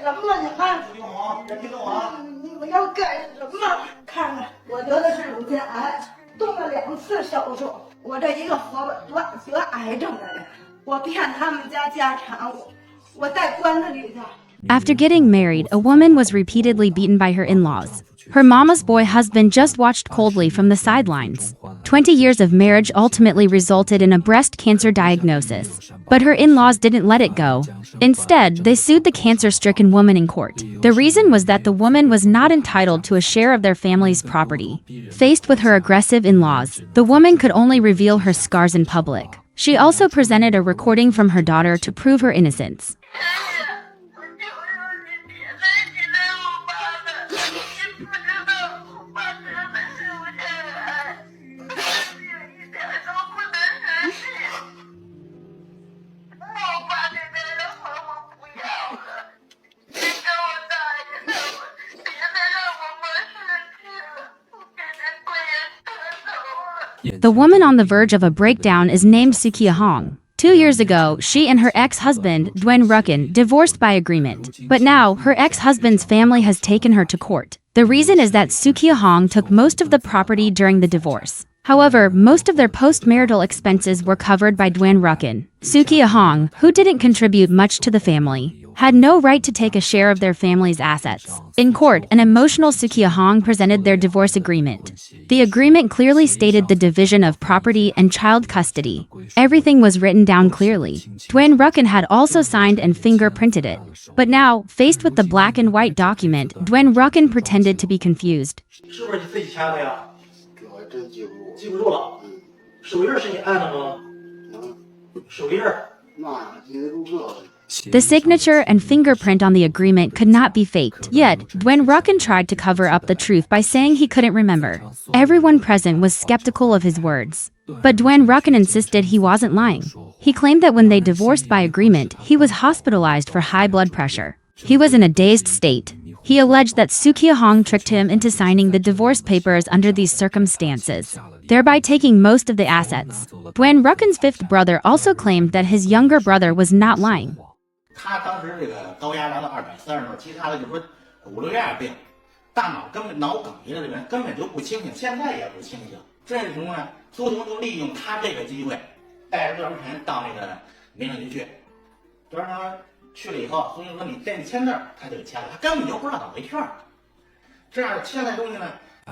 什么？你看，苏永红，别激动啊！我要干什么？看看，我得的是乳腺癌，动了2次手术。我这一个得癌症的人，我骗他们家家产，我带棺材里去。After getting married, a woman was repeatedly beaten by her in-laws. Her mama's boy husband just watched coldly from the sidelines. 20 years of marriage ultimately resulted in a breast cancer diagnosis. But her in-laws didn't let it go. Instead, they sued the cancer-stricken woman in court. The reason was that the woman was not entitled to a share of their family's property. Faced with her aggressive in-laws, the woman could only reveal her scars in public. She also presented a recording from her daughter to prove her innocence. The woman on the verge of a breakdown is named Su Qiuhong. 2 years ago, she and her ex-husband, Duen Ruckin, divorced by agreement. But now, her ex-husband's family has taken her to court. The reason is that Su Qiuhong took most of the property during the divorce. However, most of their post-marital expenses were covered by Duen Ruckin. Su Qiuhong, who didn't contribute much to the family, had no right to take a share of their family's assets. In court, an emotional Su Qiuhong presented their divorce agreement. The agreement clearly stated the division of property and child custody. Everything was written down clearly. Duen Ruckin had also signed and fingerprinted it. But now, faced with the black and white document, Duen Ruckin pretended to be confused. 是不是你自己签的呀？我真记不住。记不住了。手印是你按的吗？手印。那记得住这个。 The signature and fingerprint on the agreement could not be faked. Yet, Duen Ruckin tried to cover up the truth by saying he couldn't remember. Everyone present was skeptical of his words. But Duen Ruckin insisted he wasn't lying. He claimed that when they divorced by agreement, he was hospitalized for high blood pressure. He was in a dazed state. He alleged that Su Qiuhong tricked him into signing the divorce papers under these circumstances, thereby taking most of the assets. Duen Ruckin's fifth brother also claimed that his younger brother was not lying. 他当时这个高压达到230多，其他的就是说5、6样病，大脑根本脑梗一类的人根本就不清醒，现在也不清醒。这种情况呢，苏童就利用他这个机会，带着段时晨到那个民政局去。段时晨去了以后，苏童说你带你签字，他就签了，他根本就不知道怎么回事。这样签的东西呢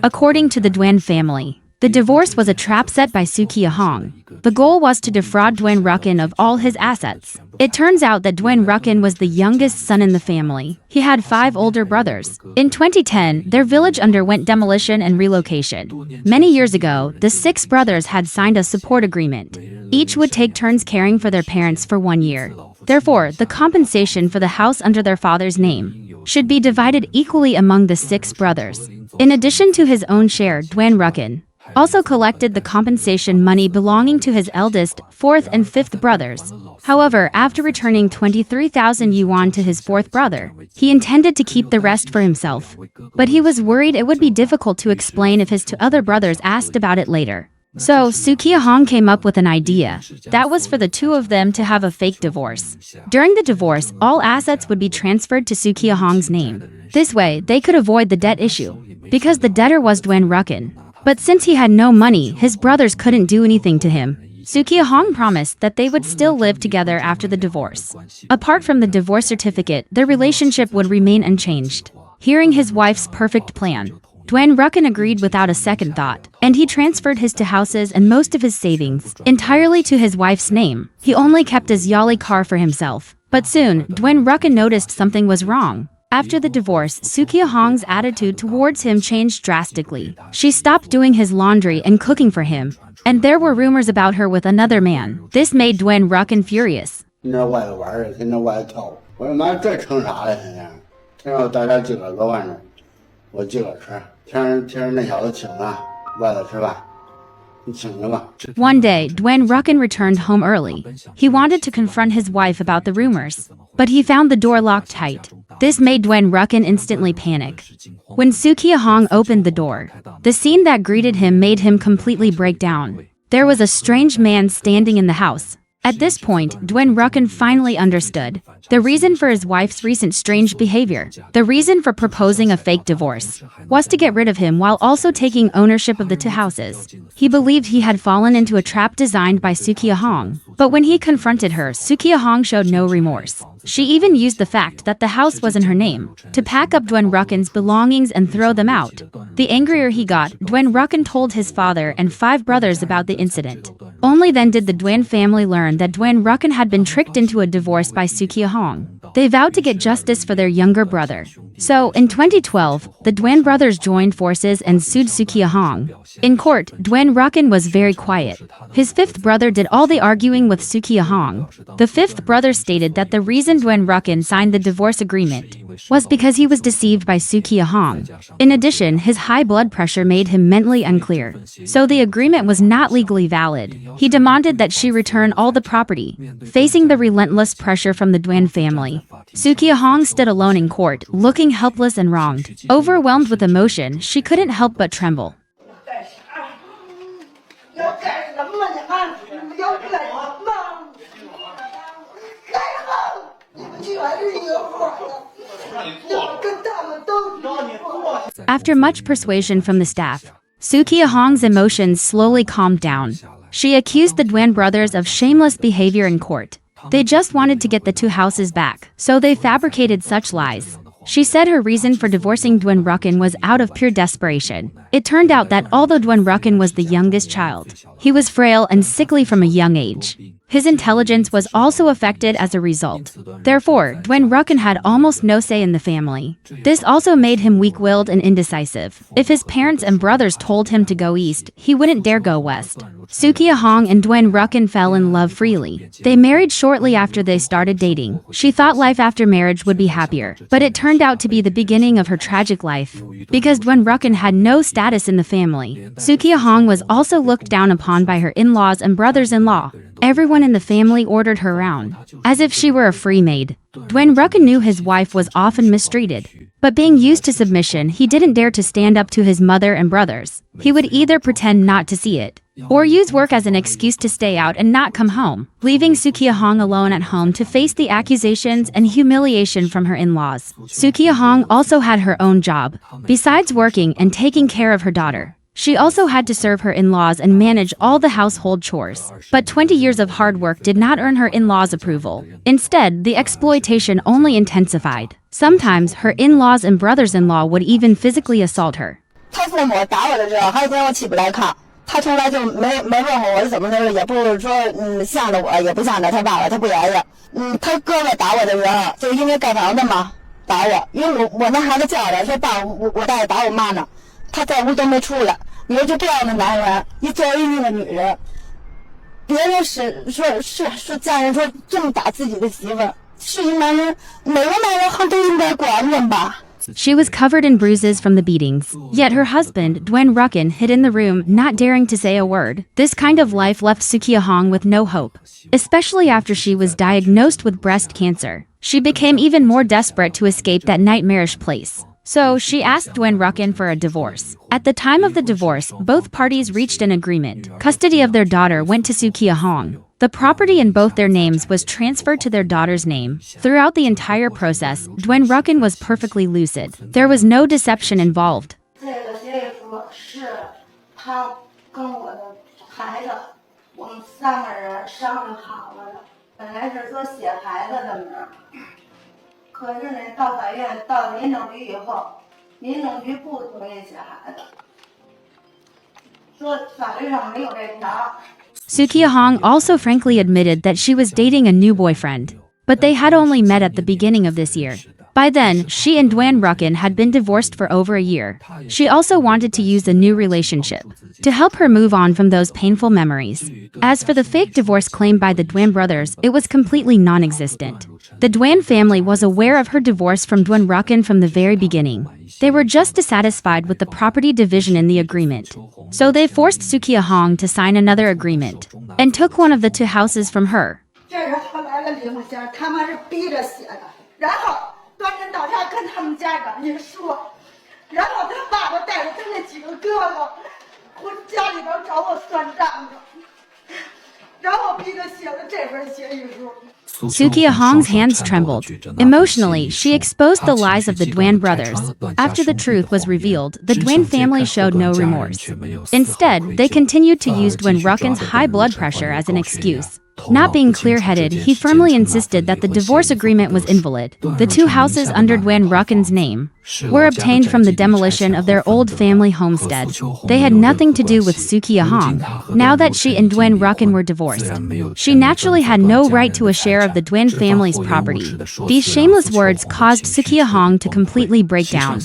According to the Duen family, the divorce was a trap set by Su Qiuhong. The goal was to defraud Duen Ruckin of all his assets. It turns out that Duen Ruckin was the youngest son in the family. He had 5 older brothers. In 2010, their village underwent demolition and relocation. Many years ago, the 6 brothers had signed a support agreement. Each would take turns caring for their parents for 1 year. Therefore, the compensation for the house under their father's name should be divided equally among the 6 brothers. In addition to his own share, Duen Ruckin also collected the compensation money belonging to his eldest, 4th and 5th brothers. However, after returning 23,000 yuan to his 4th brother, he intended to keep the rest for himself. But he was worried it would be difficult to explain if his 2 other brothers asked about it later. So, Su Qiuhong came up with an idea. That was for the 2 of them to have a fake divorce. During the divorce, all assets would be transferred to Su Qiuhong's name. This way, they could avoid the debt issue, because the debtor was Duen Ruckin. But since he had no money, his brothers couldn't do anything to him. Su Qiuhong promised that they would still live together after the divorce. Apart from the divorce certificate, their relationship would remain unchanged. Hearing his wife's perfect plan, Duen Ruckin agreed without a second thought, and he transferred his 2 houses and most of his savings entirely to his wife's name. He only kept his Yali car for himself. But soon, Duen Ruckin noticed something was wrong. After the divorce, Su Qiuhong's attitude towards him changed drastically. She stopped doing his laundry and cooking for him, and there were rumors about her with another man. This made Duen Ruckin furious. 你这外头玩儿，跟着外头跳舞，我说妈这成啥了？现在，这让大家自个儿搁外面，我自个儿吃。天那小子请了，外头吃饭，你请着吧。One day, Duen Ruckin returned home early. He wanted to confront his wife about the rumors, but he found the door locked tight. This made Duen Ruckin instantly panic. When Su Qiuhong opened the door, the scene that greeted him made him completely break down. There was a strange man standing in the house. At this point, Duen Ruckin finally understood the reason for his wife's recent strange behavior. The reason for proposing a fake divorce was to get rid of him while also taking ownership of the two houses. He believed he had fallen into a trap designed by Su Qiuhong. But when he confronted her, Su Qiuhong showed no remorse. She even used the fact that the house was in her name to pack up Duen Ruckin's belongings and throw them out. The angrier he got, Duen Ruckin told his father and 5 brothers about the incident. Only then did the Duen family learn that Duen Ruckin had been tricked into a divorce by Su Qiuhong. They vowed to get justice for their younger brother. So, in 2012, the Duen brothers joined forces and sued Su Qiuhong. In court, Duen Ruckin was very quiet. His 5th brother did all the arguing with Su Qiuhong. The 5th brother stated that the reason Duen Ruckin signed the divorce agreement was because he was deceived by Su Qiuhong. In addition, his high blood pressure made him mentally unclear. So the agreement was not legally valid. He demanded that she return all the property, facing the relentless pressure from the Duen family. Su Qiuhong stood alone in court, looking helpless and wronged. Overwhelmed with emotion, she couldn't help but tremble. After much persuasion from the staff, Su Qiuhong's emotions slowly calmed down. She accused the Duen brothers of shameless behavior in court. They just wanted to get the two houses back, so they fabricated such lies. She said her reason for divorcing Duen Ruckin was out of pure desperation. It turned out that although Duen Ruckin was the youngest child, he was frail and sickly from a young age. His intelligence was also affected as a result. Therefore, Duen Ruckin had almost no say in the family. This also made him weak-willed and indecisive. If his parents and brothers told him to go east, he wouldn't dare go west. Su Qiuhong and Duen Ruckin fell in love freely. They married shortly after they started dating. She thought life after marriage would be happier, but it turned out to be the beginning of her tragic life. Because Duen Ruckin had no status in the family, Su Qiuhong was also looked down upon by her in-laws and brothers-in-law. Everyone in the family ordered her around, as if she were a free maid. Duen Ruckin knew his wife was often mistreated, but being used to submission, he didn't dare to stand up to his mother and brothers. He would either pretend not to see it, or use work as an excuse to stay out and not come home, leaving Su Qiuhong alone at home to face the accusations and humiliation from her in-laws. Su Qiuhong also had her own job. Besides working and taking care of her daughter, she also had to serve her in-laws and manage all the household chores. But 20 years of hard work did not earn her in-laws' approval. Instead, the exploitation only intensified. Sometimes, her in-laws and brothers-in-law would even physically assault her. 他父母打我的时候，好几天我起不来炕，他从来就没问过我是怎么的，也不是说向着我，也不向着他爸爸，他不爷爷。他哥哥打我的时候，就因为盖房子嘛打我，因为我那孩子叫着说爸，我大爷打我妈呢，他在屋都没出来。你说就这样的男人，一作为那个女人，别人说家人说这么打自己的媳妇儿，是一男人，每个男人好都应该管人吧。 She was covered in bruises from the beatings. Yet her husband, Duen Ruckin, hid in the room, not daring to say a word. This kind of life left Su Qiuhong with no hope, especially after she was diagnosed with breast cancer. She became even more desperate to escape that nightmarish place. So, she asked Duen Ruckin for a divorce. At the time of the divorce, both parties reached an agreement. Custody of their daughter went to Su Qiuhong. The property in both their names was transferred to their daughter's name. Throughout the entire process, Duen Ruckin was perfectly lucid. There was no deception involved. 这个协议书是他跟我的孩子，我们3个人商量好了的。本来是说写孩子的名儿，可是呢，到法院到民政局以后，民政局不同意写孩子，说法律上没有这条。 Su Qiuhong also frankly admitted that she was dating a new boyfriend, but they had only met at the beginning of this year. By then, she and Duen Ruckin had been divorced for over a year. She also wanted to use a new relationship to help her move on from those painful memories. As for the fake divorce claimed by the Duen brothers, it was completely non-existent. The Duen family was aware of her divorce from Duen Ruckin from the very beginning. They were just dissatisfied with the property division in the agreement. So they forced Su Qiuhong to sign another agreement and took one of the 2 houses from her. 这是后来的离婚协议，他们是逼着写的，然后端着到家跟他们家长一说，然后他爸爸带着他那几个哥哥回家里边找我算账去。然后逼着写了这份协议书。 Su Qiuhong's hands trembled. Emotionally, she exposed the lies of the Duan brothers. After the truth was revealed, the Duan family showed no remorse. Instead, they continued to use Duan Ruckin's high blood pressure as an excuse. Not being clear-headed, he firmly insisted that the divorce agreement was invalid. The two houses under Duan Ruckin's name were obtained from the demolition of their old family homestead. They had nothing to do with Su Qiuhong. Now that she and Duan Ruckin were divorced, she naturally had no right to a share of the Duan family's property. These shameless words caused Su Qiuhong to completely break down.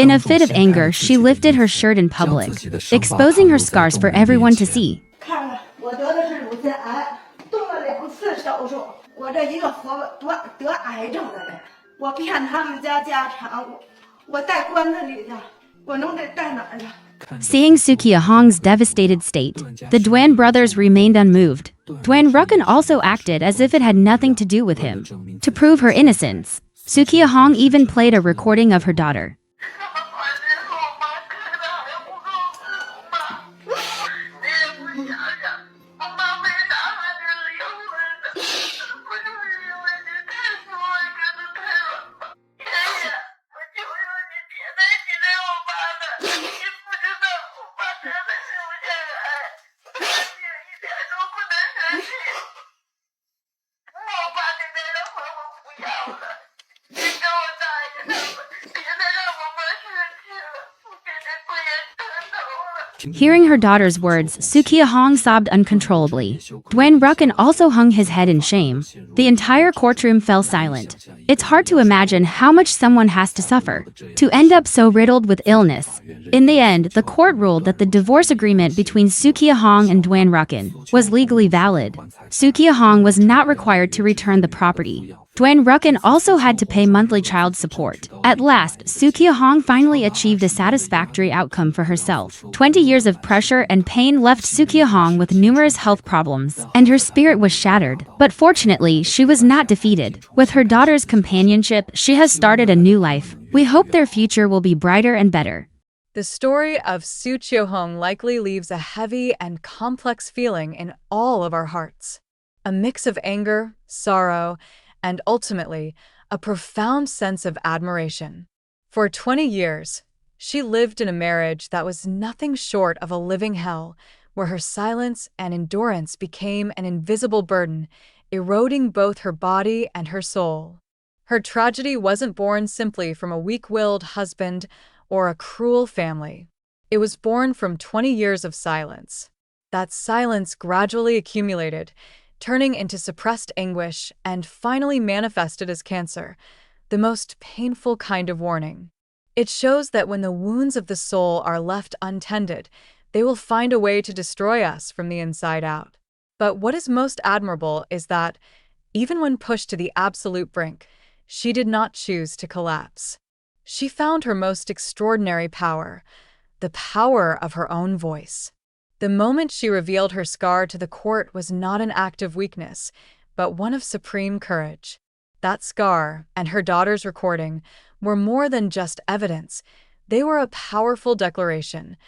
In a fit of anger, she lifted her shirt in public, exposing her scars for everyone to see. 看看，我得的是乳腺癌，动了2次手术。我这一个得癌症的人，我骗他们家家产，我带棺材里去，我能得带哪儿去？ Seeing Su Qiuhong's devastated state, the Duan brothers remained unmoved. Duan Ruckin also acted as if it had nothing to do with him. To prove her innocence, Su Qiuhong even played a recording of her daughter. Hearing her daughter's words, Su Qiuhong sobbed uncontrollably. Duan Ruckin also hung his head in shame. The entire courtroom fell silent. It's hard to imagine how much someone has to suffer to end up so riddled with illness. In the end, the court ruled that the divorce agreement between Su Qiuhong and Duan Ruckin was legally valid. Su Qiuhong was not required to return the property. Duan Ruckin also had to pay monthly child support. At last, Su Qiuhong finally achieved a satisfactory outcome for herself. 20 years of pressure and pain left Su Qiuhong with numerous health problems, and her spirit was shattered. But fortunately, she was not defeated. With her daughter's companionship, she has started a new life. We hope their future will be brighter and better. The story of Su Qiuhong likely leaves a heavy and complex feeling in all of our hearts. A mix of anger, sorrow, and ultimately, a profound sense of admiration. For 20 years, she lived in a marriage that was nothing short of a living hell, where her silence and endurance became an invisible burden, eroding both her body and her soul. Her tragedy wasn't born simply from a weak-willed husband or a cruel family. It was born from 20 years of silence. That silence gradually accumulated, turning into suppressed anguish and finally manifested as cancer, the most painful kind of warning. It shows that when the wounds of the soul are left untended, they will find a way to destroy us from the inside out. But what is most admirable is that, even when pushed to the absolute brink, she did not choose to collapse. She found her most extraordinary power, the power of her own voice. The moment she revealed her scar to the court was not an act of weakness, but one of supreme courage. That scar, and her daughter's recording, were more than just evidence. They were a powerful declaration.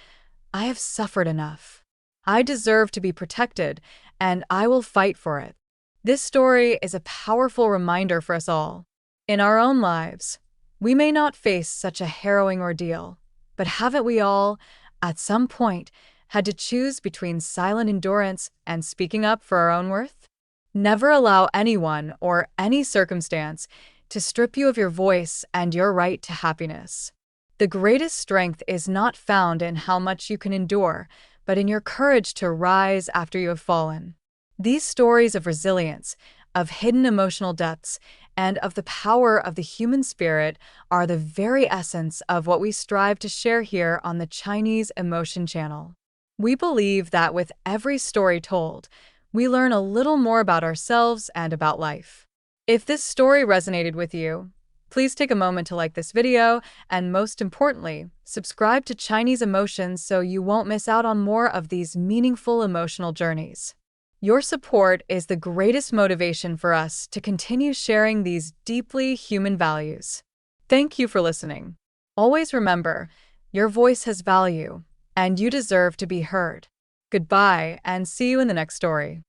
I have suffered enough. I deserve to be protected, and I will fight for it. This story is a powerful reminder for us all. In our own lives, we may not face such a harrowing ordeal, but haven't we all, at some point, had to choose between silent endurance and speaking up for our own worth? Never allow anyone or any circumstance to strip you of your voice and your right to happiness. The greatest strength is not found in how much you can endure, but in your courage to rise after you have fallen. These stories of resilience, of hidden emotional depths, and of the power of the human spirit are the very essence of what we strive to share here on the Chinese Emotion channel. We believe that with every story told, we learn a little more about ourselves and about life. If this story resonated with you, please take a moment to like this video and, most importantly, subscribe to Chinese Emotions so you won't miss out on more of these meaningful emotional journeys. Your support is the greatest motivation for us to continue sharing these deeply human values. Thank you for listening. Always remember, your voice has value, and you deserve to be heard. Goodbye, and see you in the next story.